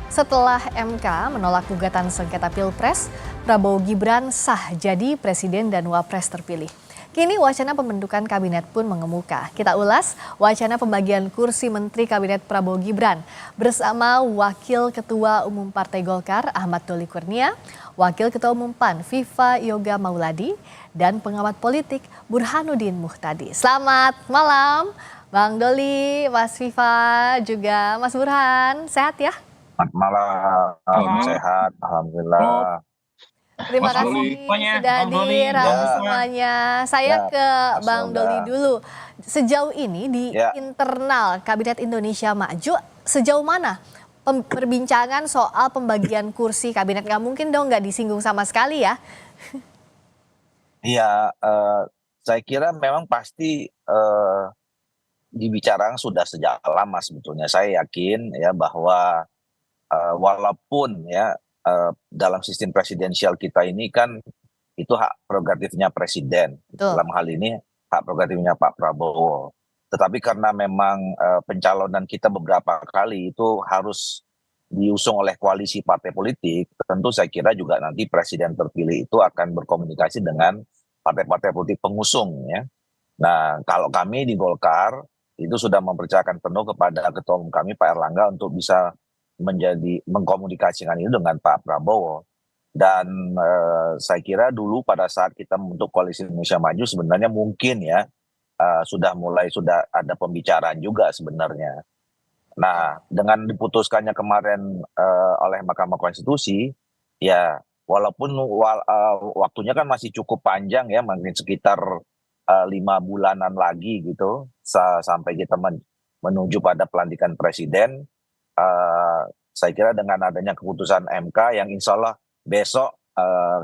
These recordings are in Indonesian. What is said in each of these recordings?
Setelah MK menolak gugatan sengketa Pilpres, Prabowo Gibran sah jadi Presiden dan Wapres terpilih. Kini wacana pembentukan kabinet pun mengemuka. Kita ulas wacana pembagian kursi Menteri Kabinet Prabowo Gibran bersama Wakil Ketua Umum Partai Golkar Ahmad Doli Kurnia, Wakil Ketua Umum PAN Viva Yoga Mauladi, dan pengamat politik Burhanuddin Muhtadi. Selamat malam Bang Doli, Mas Viva, juga Mas Burhan. Sehat ya? Selamat malam, sehat, alhamdulillah. Terima kasih sudah dirangkul semuanya. Saya ke Bang Doli dulu. Sejauh ini di internal Kabinet Indonesia Maju, sejauh mana perbincangan soal pembagian kursi kabinet? Nggak mungkin dong nggak disinggung sama sekali ya? Iya, saya kira memang pasti dibicarakan sudah sejak lama sebetulnya. Saya yakin ya bahwa walaupun ya dalam sistem presidensial kita ini kan itu hak prerogatifnya presiden. Dalam hal ini hak prerogatifnya Pak Prabowo. Tetapi karena memang pencalonan kita beberapa kali itu harus diusung oleh koalisi partai politik, tentu saya kira juga nanti presiden terpilih itu akan berkomunikasi dengan partai-partai politik pengusung ya. Nah, kalau kami di Golkar itu sudah mempercayakan penuh kepada Ketua Umum kami Pak Erlangga untuk bisa mengkomunikasikan itu dengan Pak Prabowo. Dan saya kira dulu pada saat kita membentuk Koalisi Indonesia Maju sebenarnya mungkin ya sudah ada pembicaraan juga sebenarnya. Nah, dengan diputuskannya kemarin oleh Mahkamah Konstitusi, ya walaupun waktunya kan masih cukup panjang ya, mungkin sekitar 5 bulanan lagi gitu sampai kita menuju pada pelantikan presiden. Saya kira dengan adanya keputusan MK yang insya Allah besok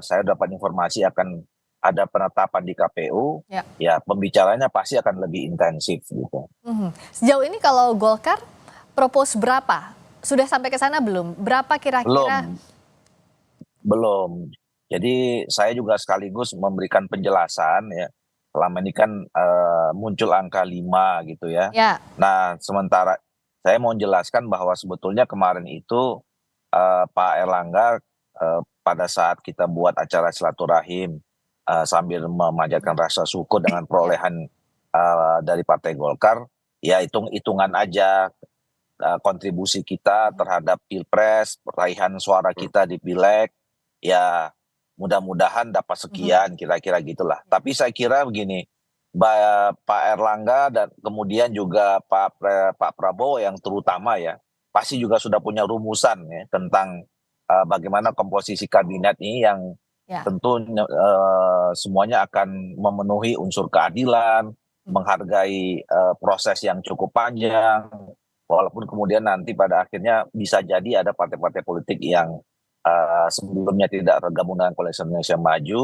saya dapat informasi akan ada penetapan di KPU, ya pembicaranya pasti akan lebih intensif gitu. Sejauh ini kalau Golkar propose berapa? Sudah sampai ke sana belum? Berapa kira-kira? Belum. Jadi saya juga sekaligus memberikan penjelasan ya. Selama ini kan muncul angka 5 gitu ya. Nah, sementara saya mau menjelaskan bahwa sebetulnya kemarin itu Pak Erlangga pada saat kita buat acara silaturahim sambil memanjatkan rasa syukur dengan perolehan dari Partai Golkar, ya hitung-hitungan aja kontribusi kita terhadap Pilpres, peraihan suara kita di Pileg, ya mudah-mudahan dapat sekian kira-kira gitulah. Tapi saya kira begini, Pak Erlangga dan kemudian juga Pak Prabowo yang terutama ya pasti juga sudah punya rumusan ya tentang bagaimana komposisi kabinet ini yang tentu semuanya akan memenuhi unsur keadilan, menghargai proses yang cukup panjang, walaupun kemudian nanti pada akhirnya bisa jadi ada partai-partai politik yang sebelumnya tidak tergabung dengan Koalisi Indonesia Maju,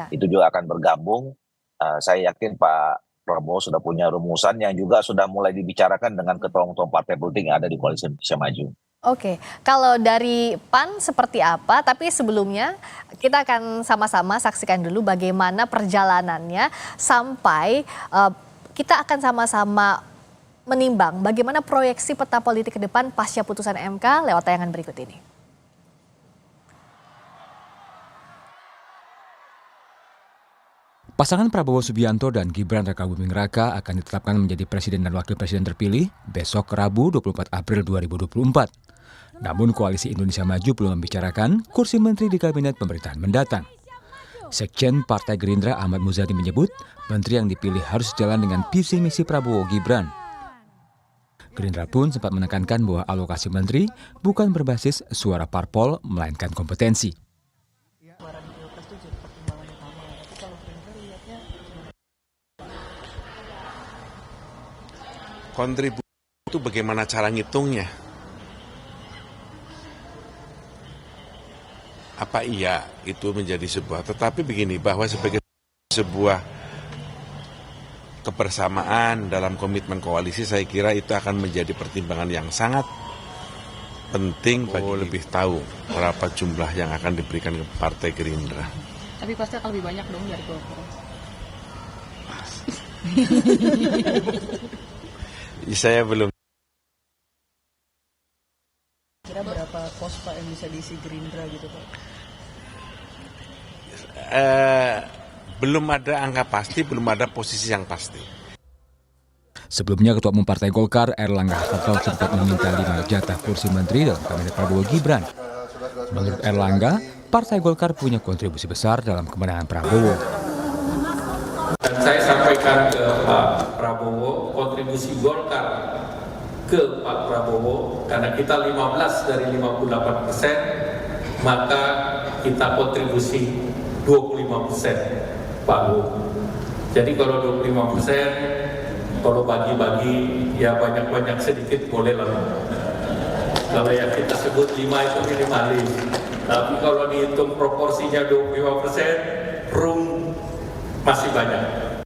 itu juga akan bergabung. Saya yakin Pak Prabowo sudah punya rumusan yang juga sudah mulai dibicarakan dengan ketua-ketua partai politik yang ada di Koalisi Indonesia Maju. Oke, kalau dari PAN seperti apa? Tapi sebelumnya kita akan sama-sama saksikan dulu bagaimana perjalanannya sampai kita akan sama-sama menimbang bagaimana proyeksi peta politik ke depan pasca putusan MK lewat tayangan berikut ini. Pasangan Prabowo Subianto dan Gibran Rakabuming Raka akan ditetapkan menjadi presiden dan wakil presiden terpilih besok Rabu 24 April 2024. Namun Koalisi Indonesia Maju belum membicarakan kursi menteri di kabinet pemerintahan mendatang. Sekjen Partai Gerindra Ahmad Muzani menyebut menteri yang dipilih harus sejalan dengan visi misi Prabowo Gibran. Gerindra pun sempat menekankan bahwa alokasi menteri bukan berbasis suara parpol melainkan kompetensi. Kontribusi itu bagaimana cara ngitungnya? Apa iya itu menjadi sebuah, tetapi begini, bahwa sebagai sebuah kebersamaan dalam komitmen koalisi, saya kira itu akan menjadi pertimbangan yang sangat penting bagi lebih tahu berapa jumlah yang akan diberikan ke Partai Gerindra. Tapi pasti akan lebih banyak dong dari Golkar. Saya belum. Kira berapa? berapa pos Pak yang bisa diisi Gerindra gitu Pak? Belum ada angka pasti, belum ada posisi yang pasti. Sebelumnya Ketua Umum Partai Golkar Erlangga Hartarto sempat meminta 5 jatah kursi menteri dalam kabinet Prabowo Gibran. Menurut Erlangga, Partai Golkar punya kontribusi besar dalam kemenangan Prabowo. Dan saya sampaikan ke Pak Prabowo, kontribusi Golkar ke Pak Prabowo, karena kita 15 dari 58%, maka kita kontribusi 25%, Pak Bu. Jadi kalau 25%, kalau bagi-bagi ya banyak-banyak sedikit boleh lah. Kalau yang kita sebut 5 itu minimalis. Tapi kalau dihitung proporsinya 25%, room masih banyak.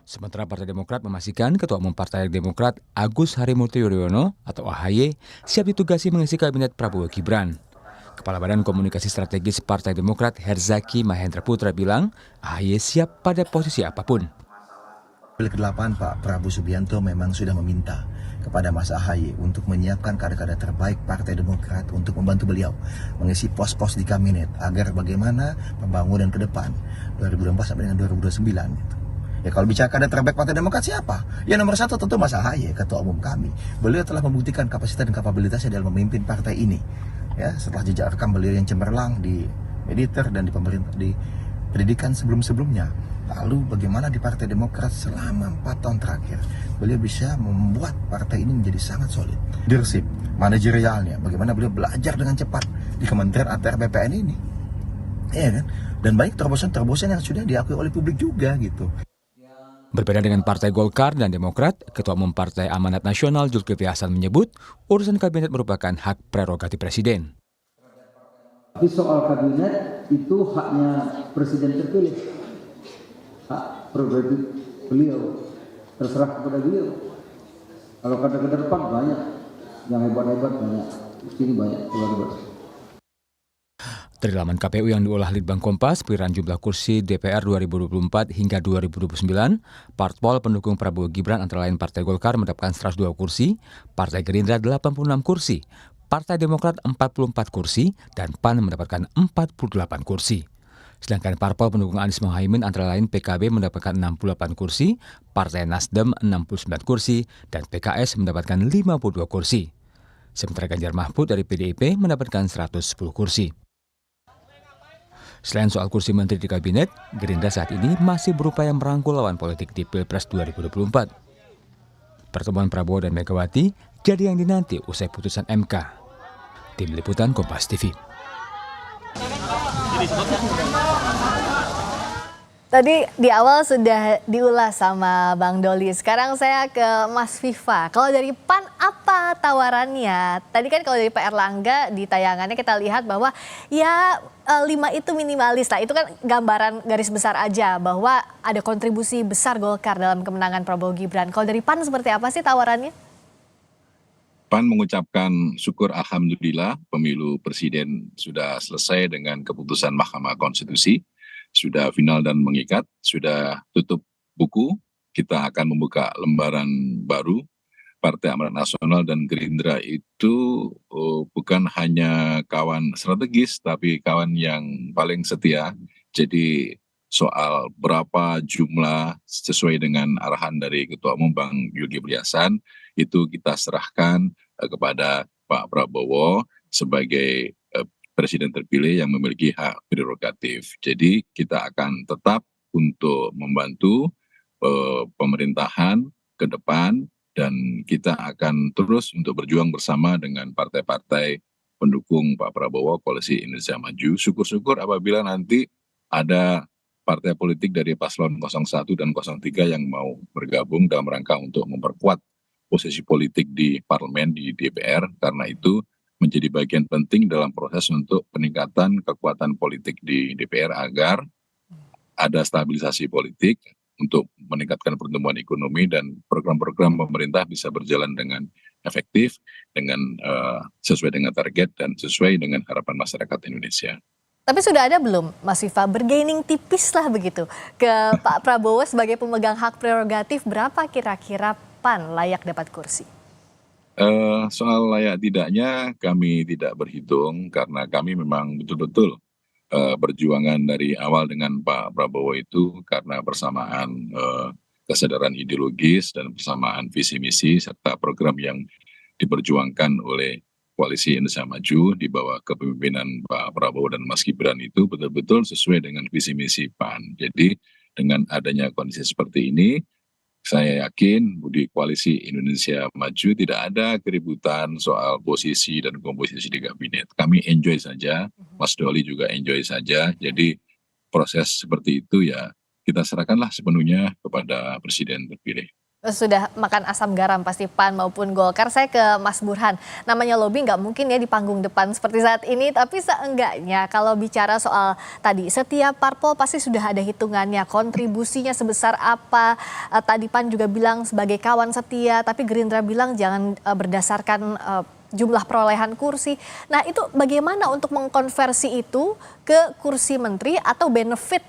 Sementara Partai Demokrat memastikan Ketua Umum Partai Demokrat Agus Harimurti Yudhoyono atau AHY siap ditugasi mengisi kabinet Prabowo Gibran. Kepala Badan Komunikasi Strategis Partai Demokrat Herzaki Mahendra Putra bilang AHY siap pada posisi apapun. Ke-8 Pak Prabowo Subianto memang sudah meminta kepada Mas AHY untuk menyiapkan kader-kader terbaik Partai Demokrat untuk membantu beliau mengisi pos-pos di kabinet agar bagaimana pembangunan ke depan 2024 sampai dengan 2029 gitu. Ya kalau bicara kader terbaik Partai Demokrat siapa? Ya nomor 1 tentu Mas AHY, Ketua Umum kami. Beliau telah membuktikan kapasitas dan kapabilitasnya dalam memimpin partai ini. Ya, setelah jejak rekam beliau yang cemerlang di militer dan di pemerintah di pendidikan sebelum-sebelumnya. Lalu bagaimana di Partai Demokrat selama 4 tahun terakhir beliau bisa membuat partai ini menjadi sangat solid. Leadership, manajerialnya, bagaimana beliau belajar dengan cepat di Kementerian ATR BPN ini. Ya kan? Dan banyak terobosan-terobosan yang sudah diakui oleh publik juga gitu. Berbeda dengan Partai Golkar dan Demokrat, Ketua Umum Partai Amanat Nasional Zulkifli Hasan menyebut urusan kabinet merupakan hak prerogatif Presiden. Tapi soal kabinet itu haknya Presiden terpilih, hak prerogatif beliau, terserah kepada beliau. Kalau kader-kader depan banyak, yang hebat-hebat banyak, di sini banyak hebat-hebat. Dari laman KPU yang diolah Litbang Kompas, perkiraan jumlah kursi DPR 2024 hingga 2029, parpol pendukung Prabowo Gibran antara lain Partai Golkar mendapatkan 102 kursi, Partai Gerindra 86 kursi, Partai Demokrat 44 kursi, dan PAN mendapatkan 48 kursi. Sedangkan parpol pendukung Anies Mohaimin antara lain PKB mendapatkan 68 kursi, Partai Nasdem 69 kursi, dan PKS mendapatkan 52 kursi. Sementara Ganjar Mahfud dari PDIP mendapatkan 110 kursi. Selain soal kursi menteri di kabinet, Gerindra saat ini masih berupaya merangkul lawan politik di Pilpres 2024. Pertemuan Prabowo dan Megawati jadi yang dinanti usai putusan MK. Tim Liputan Kompas TV. Tadi di awal sudah diulas sama Bang Doli. Sekarang saya ke Mas Viva. Kalau dari PAN apa tawarannya? Tadi kan kalau dari Pak Erlangga di tayangannya kita lihat bahwa ya 5 itu minimalis lah. Itu kan gambaran garis besar aja bahwa ada kontribusi besar Golkar dalam kemenangan Prabowo Gibran. Kalau dari PAN seperti apa sih tawarannya? PAN mengucapkan syukur alhamdulillah pemilu presiden sudah selesai dengan keputusan Mahkamah Konstitusi. Sudah final dan mengikat, sudah tutup buku, kita akan membuka lembaran baru. Partai Amanat Nasional dan Gerindra itu bukan hanya kawan strategis, tapi kawan yang paling setia. Jadi soal berapa jumlah sesuai dengan arahan dari Ketua Umum Bang Zulkifli Hasan, itu kita serahkan kepada Pak Prabowo sebagai Presiden terpilih yang memiliki hak prerogatif. Jadi kita akan tetap untuk membantu pemerintahan ke depan dan kita akan terus untuk berjuang bersama dengan partai-partai pendukung Pak Prabowo, Koalisi Indonesia Maju. Syukur-syukur apabila nanti ada partai politik dari paslon 01 dan 03 yang mau bergabung dalam rangka untuk memperkuat posisi politik di parlemen, di DPR. Karena itu menjadi bagian penting dalam proses untuk peningkatan kekuatan politik di DPR agar ada stabilisasi politik untuk meningkatkan pertumbuhan ekonomi dan program-program pemerintah bisa berjalan dengan efektif, dengan sesuai dengan target dan sesuai dengan harapan masyarakat Indonesia. Tapi sudah ada belum Mas Viva bergaining tipis lah begitu ke Pak Prabowo sebagai pemegang hak prerogatif, berapa kira-kira PAN layak dapat kursi? Soal layak tidaknya kami tidak berhitung karena kami memang betul-betul perjuangan dari awal dengan Pak Prabowo itu karena persamaan kesadaran ideologis dan persamaan visi misi serta program yang diperjuangkan oleh Koalisi Indonesia Maju di bawah kepemimpinan Pak Prabowo dan Mas Gibran itu betul-betul sesuai dengan visi misi PAN. Jadi dengan adanya kondisi seperti ini, saya yakin di Koalisi Indonesia Maju tidak ada keributan soal posisi dan komposisi di kabinet. Kami enjoy saja, Mas Doli juga enjoy saja. Jadi proses seperti itu ya kita serahkanlah sepenuhnya kepada Presiden terpilih. Sudah makan asam garam pasti PAN maupun Golkar. Saya ke Mas Burhan. Namanya lobby nggak mungkin ya di panggung depan seperti saat ini. Tapi seenggaknya kalau bicara soal tadi, setiap parpol pasti sudah ada hitungannya. Kontribusinya sebesar apa. Tadi PAN juga bilang sebagai kawan setia. Tapi Gerindra bilang jangan berdasarkan jumlah perolehan kursi. Nah itu bagaimana untuk mengkonversi itu ke kursi menteri atau benefit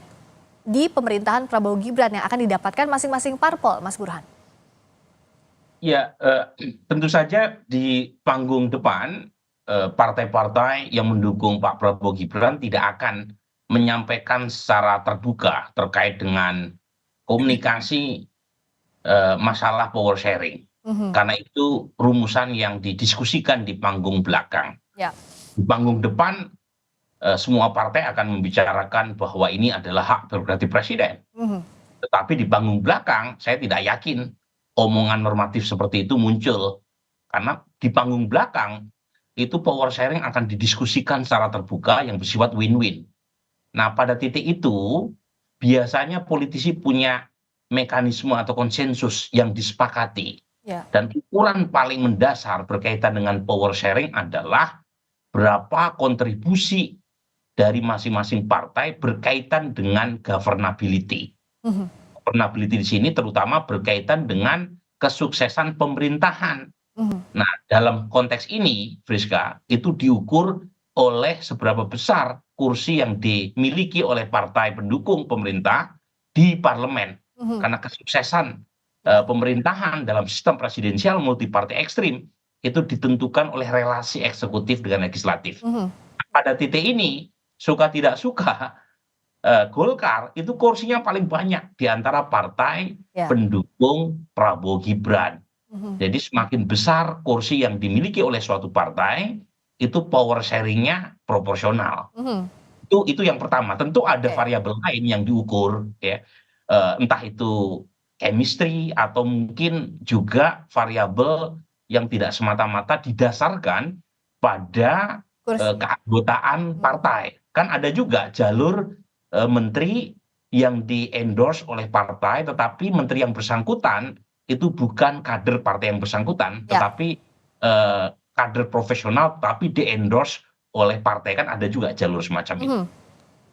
di pemerintahan Prabowo Gibran yang akan didapatkan masing-masing parpol, Mas Burhan? Ya, tentu saja di panggung depan partai-partai yang mendukung Pak Prabowo Gibran tidak akan menyampaikan secara terbuka terkait dengan komunikasi masalah power sharing. Karena itu rumusan yang didiskusikan di panggung belakang. Ya. Di panggung depan semua partai akan membicarakan bahwa ini adalah hak prerogatif presiden. Tetapi di panggung belakang saya tidak yakin omongan normatif seperti itu muncul. Karena di panggung belakang itu power sharing akan didiskusikan secara terbuka yang bersifat win-win. Nah pada titik itu biasanya politisi punya mekanisme atau konsensus yang disepakati. Ya. Dan ukuran paling mendasar berkaitan dengan power sharing adalah berapa kontribusi dari masing-masing partai berkaitan dengan governability. Governability di sini terutama berkaitan dengan kesuksesan pemerintahan. Nah, dalam konteks ini, Friska, itu diukur oleh seberapa besar kursi yang dimiliki oleh partai pendukung pemerintah di parlemen. Karena kesuksesan pemerintahan dalam sistem presidensial multipartai ekstrim itu ditentukan oleh relasi eksekutif dengan legislatif. Pada titik ini, suka tidak suka, Golkar itu kursinya paling banyak di antara partai pendukung Prabowo Gibran. Jadi semakin besar kursi yang dimiliki oleh suatu partai, itu power sharingnya proporsional. Itu yang pertama. Tentu ada variabel lain yang diukur, ya, entah itu chemistry atau mungkin juga variabel yang tidak semata-mata didasarkan pada keanggotaan partai. Kan ada juga jalur menteri yang di-endorse oleh partai, tetapi menteri yang bersangkutan itu bukan kader partai yang bersangkutan, tetapi kader profesional, tapi di-endorse oleh partai. Kan ada juga jalur semacam itu.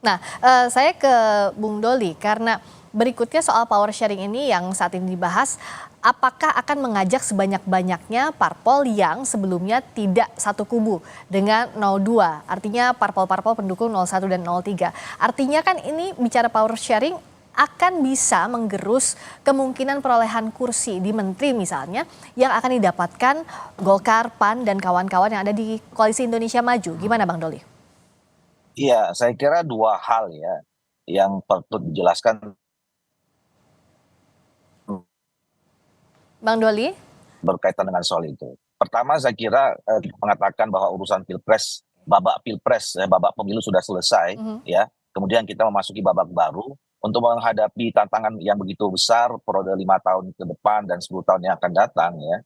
Nah, saya ke Bung Doli, karena berikutnya soal power sharing ini yang saat ini dibahas, apakah akan mengajak sebanyak-banyaknya parpol yang sebelumnya tidak satu kubu dengan 02, artinya parpol-parpol pendukung 01 dan 03. Artinya kan ini bicara power sharing akan bisa menggerus kemungkinan perolehan kursi di menteri misalnya yang akan didapatkan Golkar, PAN, dan kawan-kawan yang ada di Koalisi Indonesia Maju. Gimana Bang Doli? Iya, saya kira dua hal ya yang perlu dijelaskan. Bang Doli? Berkaitan dengan soal itu. Pertama saya kira mengatakan bahwa urusan pilpres, babak pemilu sudah selesai, ya. Kemudian kita memasuki babak baru untuk menghadapi tantangan yang begitu besar periode 5 tahun ke depan dan 10 tahun yang akan datang, ya.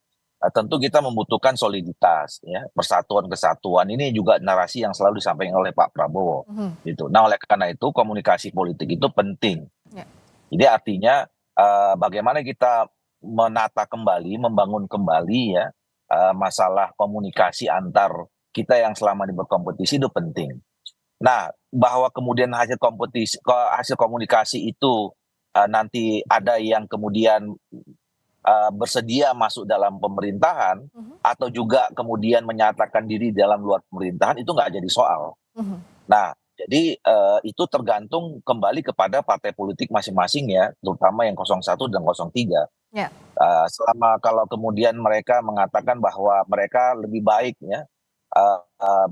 Tentu kita membutuhkan soliditas, ya, persatuan kesatuan. Ini juga narasi yang selalu disampaikan oleh Pak Prabowo, gitu. Nah, oleh karena itu komunikasi politik itu penting. Jadi artinya bagaimana kita menata kembali, membangun kembali, ya, masalah komunikasi antar kita yang selama ini berkompetisi itu penting. Nah, bahwa kemudian hasil komunikasi itu nanti ada yang kemudian bersedia masuk dalam pemerintahan atau juga kemudian menyatakan diri dalam luar pemerintahan, itu nggak jadi soal. Nah, jadi itu tergantung kembali kepada partai politik masing-masing, ya, terutama yang 01 dan 03. Ya. Selama kalau kemudian mereka mengatakan bahwa mereka lebih baik ya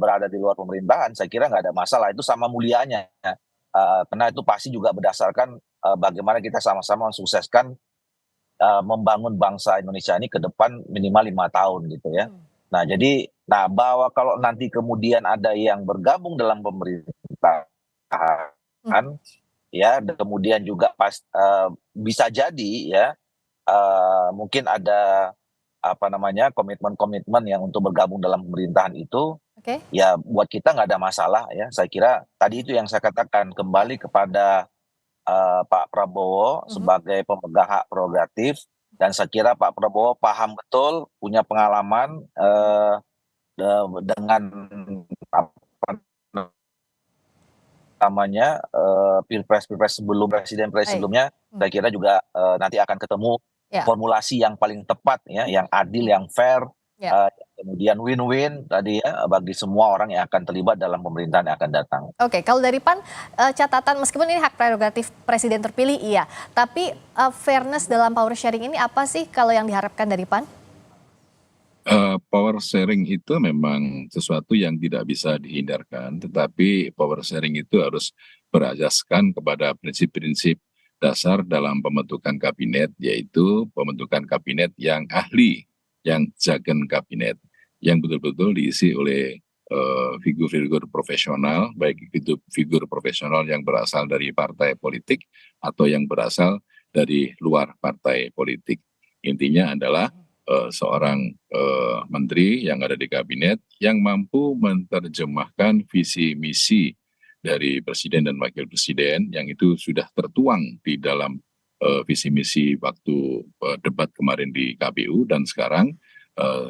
berada di luar pemerintahan, saya kira nggak ada masalah. Itu sama mulianya. Karena itu pasti juga berdasarkan bagaimana kita sama-sama mensukseskan membangun bangsa Indonesia ini ke depan minimal 5 tahun gitu ya. Nah jadi, bahwa kalau nanti kemudian ada yang bergabung dalam pemerintahan, ya, dan kemudian juga bisa jadi ya, mungkin ada komitmen-komitmen yang untuk bergabung dalam pemerintahan itu, ya buat kita nggak ada masalah ya. Saya kira tadi itu yang saya katakan, kembali kepada Pak Prabowo sebagai pemegang hak prerogatif, dan saya kira Pak Prabowo paham betul, punya pengalaman dengan pilpres sebelum presiden sebelumnya. Saya kira juga nanti akan ketemu formulasi yang paling tepat ya, yang adil, yang fair, kemudian win-win tadi ya bagi semua orang yang akan terlibat dalam pemerintahan yang akan datang. Oke, kalau dari PAN catatan, meskipun ini hak prerogatif presiden terpilih iya, tapi fairness dalam power sharing ini apa sih kalau yang diharapkan dari PAN? Power sharing itu memang sesuatu yang tidak bisa dihindarkan, tetapi power sharing itu harus berasaskan kepada prinsip-prinsip dasar dalam pembentukan kabinet, yaitu pembentukan kabinet yang ahli, yang jagen kabinet, yang betul-betul diisi oleh figur-figur profesional, baik itu figur profesional yang berasal dari partai politik atau yang berasal dari luar partai politik. Intinya adalah seorang menteri yang ada di kabinet yang mampu menerjemahkan visi misi dari presiden dan wakil presiden, yang itu sudah tertuang di dalam visi misi waktu debat kemarin di KPU, dan sekarang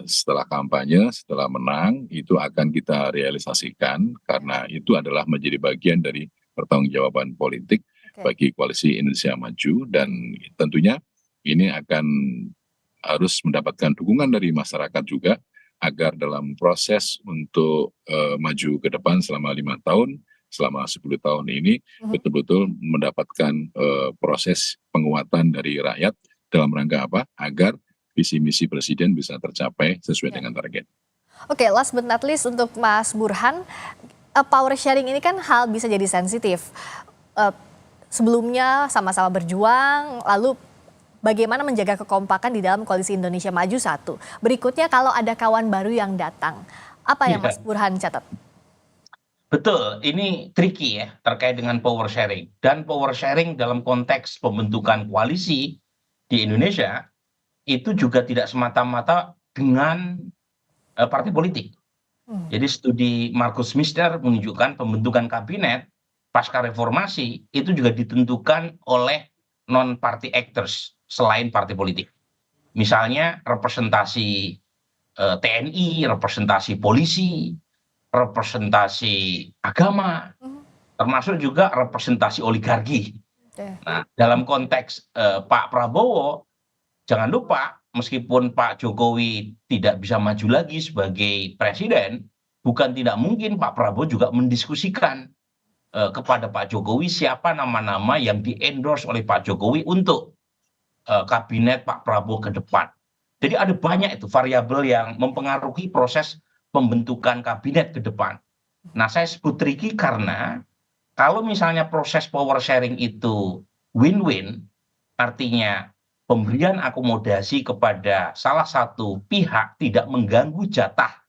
setelah kampanye, setelah menang, itu akan kita realisasikan, karena itu adalah menjadi bagian dari pertanggungjawaban politik bagi Koalisi Indonesia Maju, dan tentunya ini akan harus mendapatkan dukungan dari masyarakat juga, agar dalam proses untuk maju ke depan selama 5 tahun, selama 10 tahun ini betul-betul mendapatkan proses penguatan dari rakyat dalam rangka apa? Agar visi misi presiden bisa tercapai sesuai dengan target. Oke, last but not least untuk Mas Burhan, power sharing ini kan hal bisa jadi sensitif. Sebelumnya sama-sama berjuang, lalu bagaimana menjaga kekompakan di dalam Koalisi Indonesia Maju satu. Berikutnya kalau ada kawan baru yang datang, apa yang Mas Burhan catat? Betul, ini tricky ya terkait dengan power sharing. Dan power sharing dalam konteks pembentukan koalisi di Indonesia itu juga tidak semata-mata dengan partai politik. Jadi studi Markus Mister menunjukkan pembentukan kabinet pasca reformasi itu juga ditentukan oleh non-party actors selain partai politik. Misalnya representasi TNI, representasi polisi, representasi agama, termasuk juga representasi oligarki. Nah, dalam konteks Pak Prabowo, jangan lupa meskipun Pak Jokowi tidak bisa maju lagi sebagai presiden, bukan tidak mungkin Pak Prabowo juga mendiskusikan kepada Pak Jokowi siapa nama-nama yang di-endorse oleh Pak Jokowi untuk kabinet Pak Prabowo ke depan. Jadi ada banyak itu variabel yang mempengaruhi proses pembentukan kabinet ke depan. Nah, saya sebut tricky karena kalau misalnya proses power sharing itu win-win, artinya pemberian akomodasi kepada salah satu pihak tidak mengganggu jatah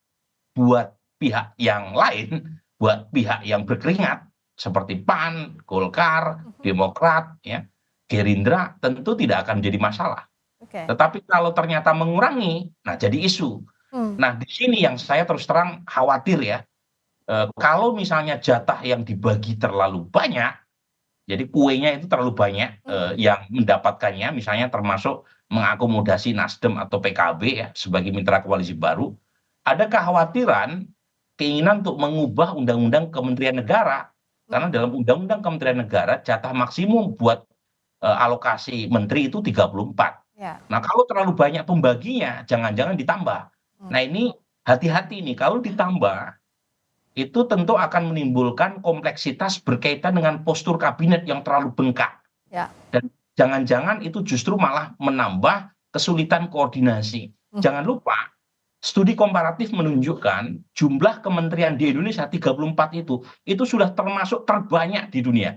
buat pihak yang lain, buat pihak yang berkeringat, seperti PAN, Golkar, Demokrat, ya, Gerindra, tentu tidak akan menjadi masalah. Tetapi kalau ternyata mengurangi, nah jadi isu. Nah, di sini yang saya terus terang khawatir ya, kalau misalnya jatah yang dibagi terlalu banyak, jadi kuenya itu terlalu banyak yang mendapatkannya, misalnya termasuk mengakomodasi Nasdem atau PKB ya sebagai mitra koalisi baru, ada kekhawatiran keinginan untuk mengubah undang-undang Kementerian Negara, karena dalam undang-undang Kementerian Negara jatah maksimum buat alokasi menteri itu 34. Nah, kalau terlalu banyak pembaginya, jangan-jangan ditambah. Nah, ini hati-hati nih, kalau ditambah, itu tentu akan menimbulkan kompleksitas berkaitan dengan postur kabinet yang terlalu bengkak. Dan jangan-jangan itu justru malah menambah kesulitan koordinasi. Jangan lupa, studi komparatif menunjukkan jumlah kementerian di Indonesia 34 itu sudah termasuk terbanyak di dunia.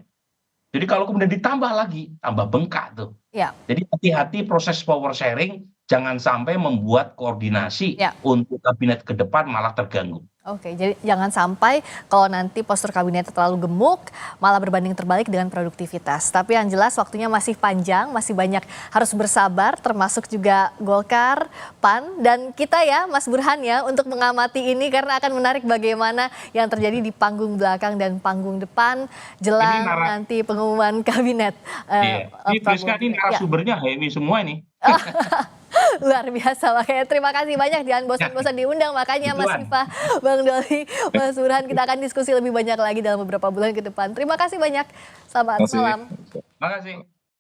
Jadi kalau kemudian ditambah lagi, tambah bengkak tuh. Ya. Jadi hati-hati proses power sharing, jangan sampai membuat koordinasi untuk kabinet ke depan malah terganggu. Oke, jadi jangan sampai kalau nanti postur kabinet terlalu gemuk, malah berbanding terbalik dengan produktivitas. Tapi yang jelas waktunya masih panjang, masih banyak harus bersabar, termasuk juga Golkar, PAN, dan kita ya Mas Burhan ya untuk mengamati ini karena akan menarik bagaimana yang terjadi di panggung belakang dan panggung depan jelang nanti pengumuman kabinet. Ini Friska ini narasumbernya Hemi semua ini. Luar biasa, makanya terima kasih banyak, jangan bosan-bosan diundang, makanya Mas Viva, Bang Doli, Mas Burhan, kita akan diskusi lebih banyak lagi dalam beberapa bulan ke depan. Terima kasih banyak, selamat malam. Terima kasih.